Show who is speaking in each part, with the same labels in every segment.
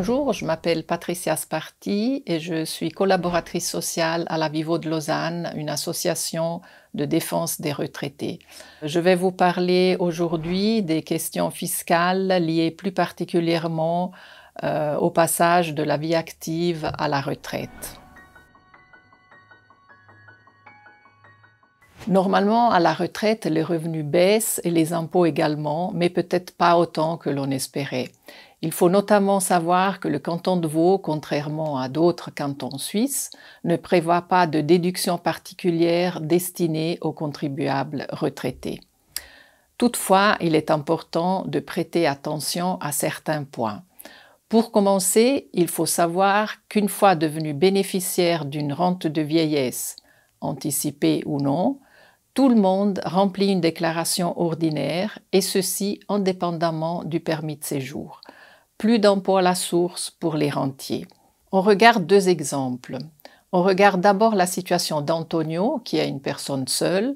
Speaker 1: Bonjour, je m'appelle Patricia Sparti et je suis collaboratrice sociale à la Vivo de Lausanne, une association de défense des retraités. Je vais vous parler aujourd'hui des questions fiscales liées plus particulièrement au passage de la vie active à la retraite. Normalement, à la retraite, les revenus baissent et les impôts également, mais peut-être pas autant que l'on espérait. Il faut notamment savoir que le canton de Vaud, contrairement à d'autres cantons suisses, ne prévoit pas de déduction particulière destinée aux contribuables retraités. Toutefois, il est important de prêter attention à certains points. Pour commencer, il faut savoir qu'une fois devenu bénéficiaire d'une rente de vieillesse, anticipée ou non, tout le monde remplit une déclaration ordinaire et ceci indépendamment du permis de séjour. Plus d'impôts à la source pour les rentiers. On regarde deux exemples. On regarde d'abord la situation d'Antonio, qui est une personne seule.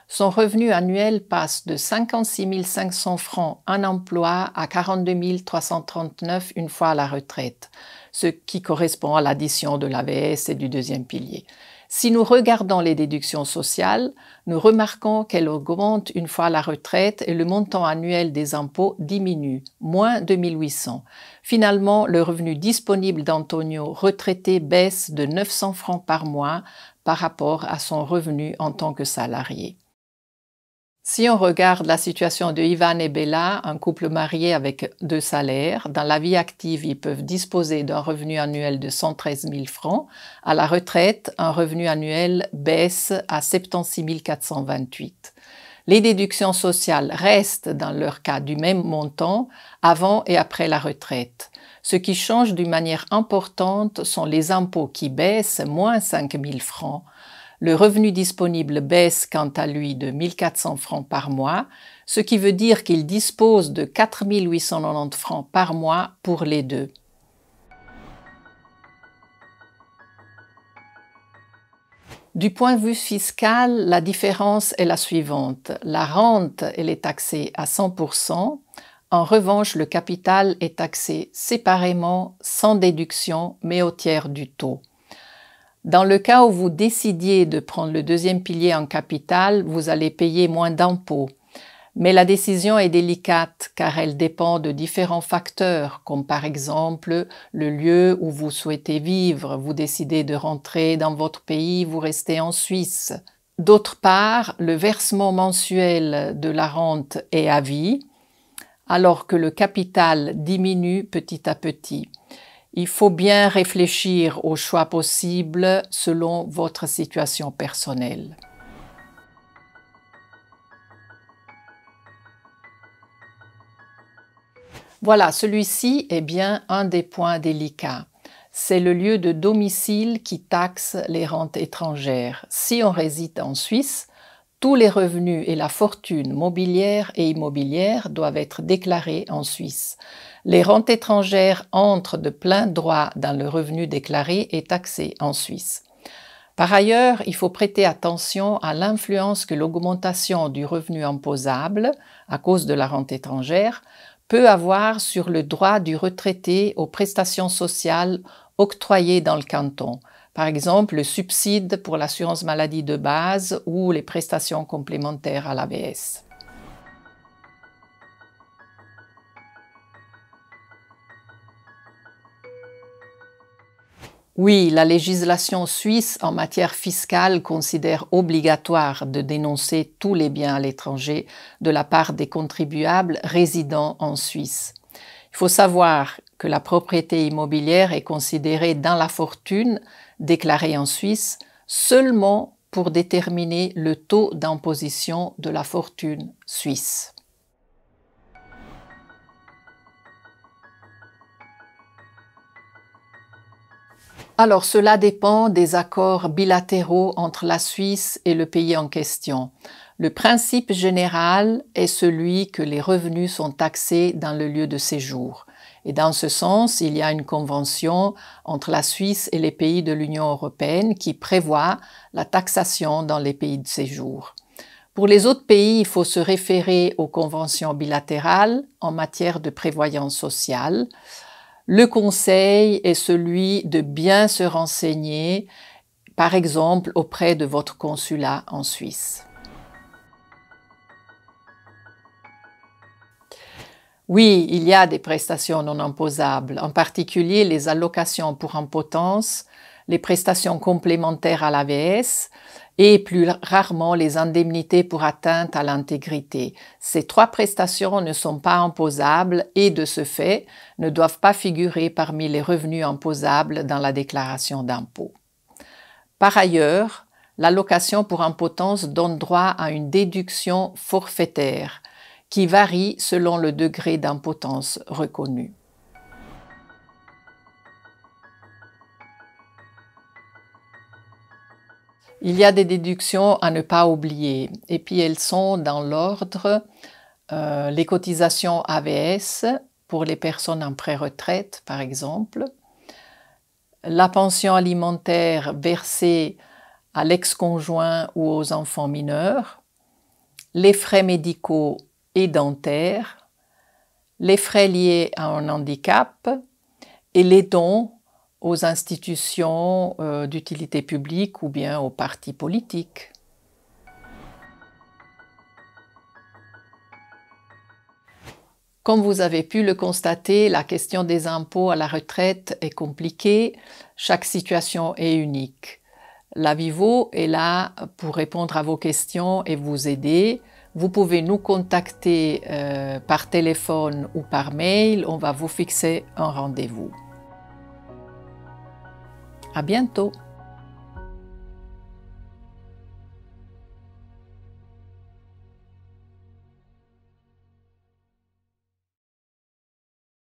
Speaker 1: Son revenu annuel passe de 56 500 francs en emploi à 42 339 une fois à la retraite, ce qui correspond à l'addition de l'AVS et du deuxième pilier. Si nous regardons les déductions sociales, nous remarquons qu'elles augmentent une fois à la retraite et le montant annuel des impôts diminue, moins 2 800. Finalement, le revenu disponible d'Antonio retraité baisse de 900 francs par mois par rapport à son revenu en tant que salarié. Si on regarde la situation de Ivan et Bella, un couple marié avec 2 salaires, dans la vie active, ils peuvent disposer d'un revenu annuel de 113 000 francs. À la retraite, un revenu annuel baisse à 76 428. Les déductions sociales restent, dans leur cas, du même montant avant et après la retraite. Ce qui change d'une manière importante sont les impôts qui baissent, moins 5 000 francs. Le revenu disponible baisse quant à lui de 1 400 francs par mois, ce qui veut dire qu'il dispose de 4 890 francs par mois pour les deux. Du point de vue fiscal, la différence est la suivante. La rente, elle est taxée à 100%. En revanche, le capital est taxé séparément, sans déduction, mais au tiers du taux. Dans le cas où vous décidiez de prendre le deuxième pilier en capital, vous allez payer moins d'impôts. Mais la décision est délicate car elle dépend de différents facteurs, comme par exemple le lieu où vous souhaitez vivre. Vous décidez de rentrer dans votre pays, vous restez en Suisse. D'autre part, le versement mensuel de la rente est à vie, alors que le capital diminue petit à petit. Il faut bien réfléchir aux choix possibles selon votre situation personnelle. Voilà, celui-ci est bien un des points délicats. C'est le lieu de domicile qui taxe les rentes étrangères. Si on réside en Suisse, tous les revenus et la fortune mobilière et immobilière doivent être déclarés en Suisse. Les rentes étrangères entrent de plein droit dans le revenu déclaré et taxé en Suisse. Par ailleurs, il faut prêter attention à l'influence que l'augmentation du revenu imposable, à cause de la rente étrangère, peut avoir sur le droit du retraité aux prestations sociales octroyées dans le canton. Par exemple, le subside pour l'assurance maladie de base ou les prestations complémentaires à l'AVS. Oui, la législation suisse en matière fiscale considère obligatoire de dénoncer tous les biens à l'étranger de la part des contribuables résidant en Suisse. Il faut savoir que la propriété immobilière est considérée dans la fortune déclarée en Suisse seulement pour déterminer le taux d'imposition de la fortune suisse. Alors, cela dépend des accords bilatéraux entre la Suisse et le pays en question. Le principe général est celui que les revenus sont taxés dans le lieu de séjour. Et dans ce sens, il y a une convention entre la Suisse et les pays de l'Union européenne qui prévoit la taxation dans les pays de séjour. Pour les autres pays, il faut se référer aux conventions bilatérales en matière de prévoyance sociale. Le conseil est celui de bien se renseigner, par exemple auprès de votre consulat en Suisse. Oui, il y a des prestations non imposables, en particulier les allocations pour impotence, les prestations complémentaires à l'AVS et plus rarement les indemnités pour atteinte à l'intégrité. Ces 3 prestations ne sont pas imposables et de ce fait ne doivent pas figurer parmi les revenus imposables dans la déclaration d'impôt. Par ailleurs, l'allocation pour impotence donne droit à une déduction forfaitaire qui varie selon le degré d'impotence reconnu. Il y a des déductions à ne pas oublier, et puis elles sont dans l'ordre les cotisations AVS pour les personnes en pré-retraite, par exemple, la pension alimentaire versée à l'ex-conjoint ou aux enfants mineurs, les frais médicaux et dentaires, les frais liés à un handicap et les dons aux institutions d'utilité publique ou bien aux partis politiques. Comme vous avez pu le constater, la question des impôts à la retraite est compliquée, chaque situation est unique. La Vivo est là pour répondre à vos questions et vous aider. Vous pouvez nous contacter par téléphone ou par mail, on va vous fixer un rendez-vous. À bientôt!